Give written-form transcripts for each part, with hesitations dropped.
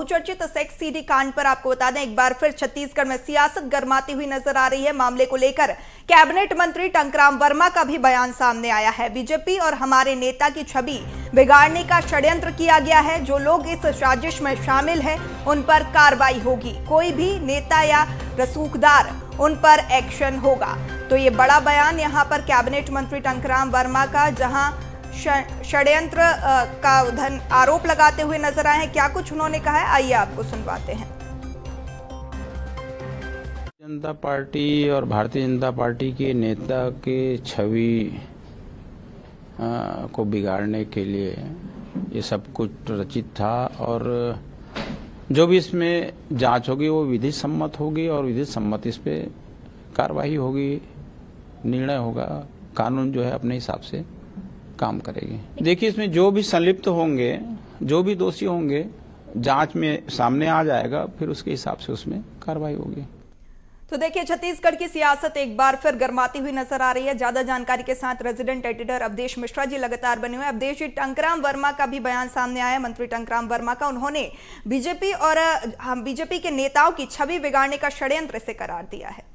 बहुचर्चित sex CD कांड पर आपको बता दें, एक बार फिर छत्तीसगढ़ में सियासत गर्माती हुई नजर आ रही है। मामले को लेकर कैबिनेट मंत्री टंकराम वर्मा का भी बयान सामने आया है। बीजेपी और हमारे नेता की छवि बिगाड़ने का षड्यंत्र किया गया है। जो लोग इस साजिश में शामिल हैं उन पर कार्रवाई होगी। कोई भी नेता या रसूखदार उन पर एक्शन होगा। तो ये बड़ा बयान यहां पर कैबिनेट मंत्री टंकराम वर्मा का, जहां षड्यंत्र का आरोप लगाते हुए नजर आए हैं। क्या कुछ उन्होंने कहा है, आइए आपको सुनवाते हैं। जनता पार्टी और भारतीय जनता पार्टी के नेता के छवि को बिगाड़ने के लिए ये सब कुछ रचित था और जो भी इसमें जांच होगी वो विधि सम्मत होगी और विधि सम्मत इस पे कार्रवाई होगी, निर्णय होगा। कानून जो है अपने हिसाब से काम करेगी। देखिए, इसमें जो भी संलिप्त होंगे, जो भी दोषी होंगे, जांच में सामने आ जाएगा, फिर उसके हिसाब से उसमें कार्रवाई होगी। तो देखिए, छत्तीसगढ़ की सियासत एक बार फिर गर्माती हुई नजर आ रही है। ज्यादा जानकारी के साथ रेजिडेंट एडिटर अवधेश मिश्रा जी लगातार बने हुए हैं। अवधेश जी, टंकराम वर्मा का भी बयान सामने आया, मंत्री टंकराम वर्मा का। उन्होंने बीजेपी के नेताओं की छवि बिगाड़ने का षड्यंत्र से करार दिया है।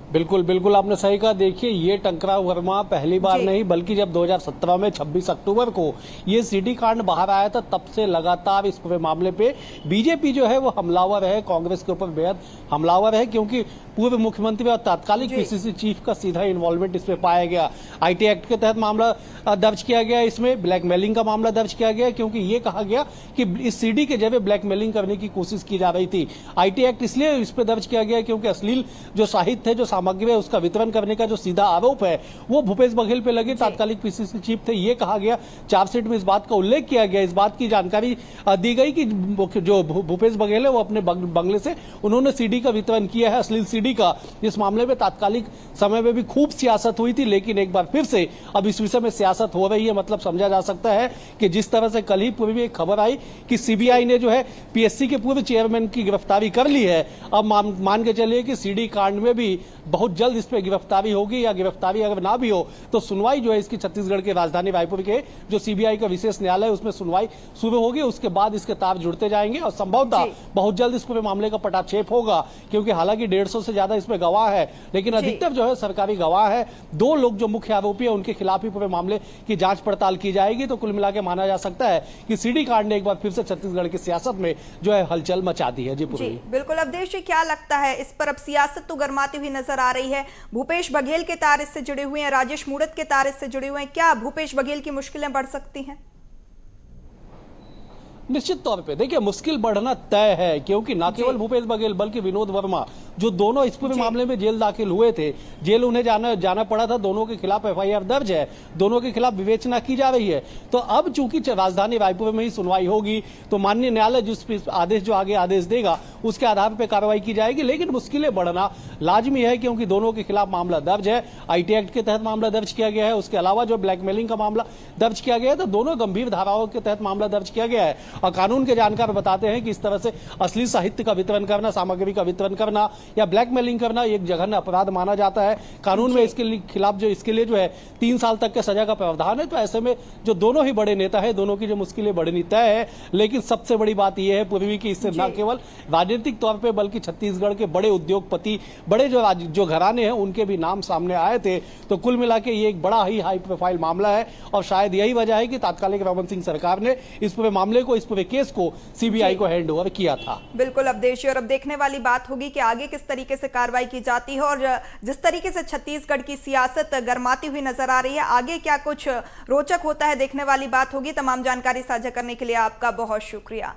बिल्कुल बिल्कुल, आपने सही कहा। देखिए, ये टंकराम वर्मा पहली बार नहीं, बल्कि जब 2017 में 26 अक्टूबर को ये सीडी कांड बाहर आया था, तब से लगातार इस पूरे मामले पे बीजेपी जो है वो हमलावर है, कांग्रेस के ऊपर बेहद हमलावर है, क्योंकि पूर्व मुख्यमंत्री और तात्कालिक पीसीसी चीफ का सीधा इन्वॉल्वमेंट इसमें पाया गया। आईटी एक्ट के तहत मामला दर्ज किया गया, इसमें ब्लैकमेलिंग का मामला दर्ज किया गया, क्योंकि ये कहा गया कि इस सीडी के जरिए ब्लैकमेलिंग करने की कोशिश की जा रही थी। आईटी एक्ट इसलिए इस पर दर्ज किया गया क्योंकि अश्लील जो साहित्य है, जो सामग्री है, उसका वितरण करने का जो सीधा आरोप है वो भूपेश बघेल पे लगे। तात्कालिक पीसीसी चीफ थे। ये कहा गया, चार्जशीट में इस बात का उल्लेख किया गया, इस बात की जानकारी दी गई कि जो भूपेश बघेल है वो अपने बंगले से उन्होंने सीडी का वितरण किया है, अश्लील सीडी का। इस मामले में तात्कालिक समय में भी खूब सियासत हुई थी, लेकिन एक बार फिर से अब इस विषय में सियासत हो रही है। मतलब समझा जा सकता है कि जिस तरह से कल ही पूर्व एक खबर आई कि सीबीआई ने जो है पीएससी के पूर्व चेयरमैन की गिरफ्तारी कर ली है, अब मान के चलिए कि सीडी कांड में भी बहुत जल्द इस पे गिरफ्तारी होगी, या गिरफ्तारी अगर ना भी हो तो सुनवाई जो है इसकी छत्तीसगढ़ के राजधानी रायपुर के जो सीबीआई का विशेष न्यायालय उसमें सुनवाई शुरू होगी। उसके बाद इसके तार जुड़ते जाएंगे और संभवतः बहुत जल्द इस पूरे मामले का पटाक्षेप होगा, क्योंकि हालांकि 150 से ज्यादा इसमें गवाह है, लेकिन अधिकतर जो है सरकारी गवाह है। 2 लोग जो मुख्य आरोपी है उनके खिलाफ ही पूरे मामले की जांच पड़ताल की जाएगी। तो कुल मिलाकर माना जा सकता है कि सीडी कांड ने एक बार फिर से छत्तीसगढ़ की सियासत में जो है हलचल मचा दी है। जी बिल्कुल। अवधेश जी, क्या लगता है इस पर अब सियासत तो गर्माती हुई नजर आ रही है। भूपेश बघेल के तार इससे जुड़े हुए हैं, राजेश मूणत के तार इससे जुड़े हुए हैं। क्या भूपेश बघेल की मुश्किलें बढ़ सकती हैं? निश्चित तौर पे देखिए, मुश्किल बढ़ना तय है, क्योंकि न केवल भूपेश बघेल बल्कि विनोद वर्मा, जो दोनों इस पूरे मामले में जेल दाखिल हुए थे, जेल उन्हें जाना पड़ा था। दोनों के खिलाफ एफआईआर दर्ज है, दोनों के खिलाफ विवेचना की जा रही है। तो अब चूंकि राजधानी रायपुर में ही सुनवाई होगी, तो माननीय न्यायालय जिस आदेश जो आगे आदेश देगा उसके आधार पर कार्रवाई की जाएगी। लेकिन मुश्किलें बढ़ना लाजमी है, क्योंकि दोनों के खिलाफ मामला दर्ज है। आईटी एक्ट के तहत मामला दर्ज किया गया है, उसके अलावा जो ब्लैकमेलिंग का मामला दर्ज किया गया है, तो दोनों गंभीर धाराओं के तहत मामला दर्ज किया गया है। और कानून के जानकार बताते हैं कि इस तरह से अश्लील साहित्य का वितरण करना, सामग्री का वितरण करना या ब्लैकमेलिंग करना एक जघन्य अपराध माना जाता है। कानून में इसके खिलाफ जो इसके लिए जो है 3 साल तक के सजा का प्रावधान है। तो ऐसे में जो दोनों ही बड़े नेता है, दोनों की जो मुश्किलें बढ़नी तय है। लेकिन सबसे बड़ी बात यह है पूर्वी की, इससे न केवल राजनीतिक तौर पर बल्कि छत्तीसगढ़ के बड़े उद्योगपति, बड़े जो घराने हैं, उनके भी नाम सामने आए थे। तो कुल मिला के ये एक बड़ा ही हाई प्रोफाइल मामला है, और शायद यही वजह है कि तात्कालिक रमन सिंह सरकार ने इस पूरे मामले को, इस पूरे केस को सीबीआई को हैंड ओवर किया था। बिल्कुल अवधेश, और अब देखने वाली बात होगी कि आगे किस तरीके से कार्रवाई की जाती है। और जिस तरीके से छत्तीसगढ़ की सियासत गर्माती हुई नजर आ रही है, आगे क्या कुछ रोचक होता है देखने वाली बात होगी। तमाम जानकारी साझा करने के लिए आपका बहुत शुक्रिया।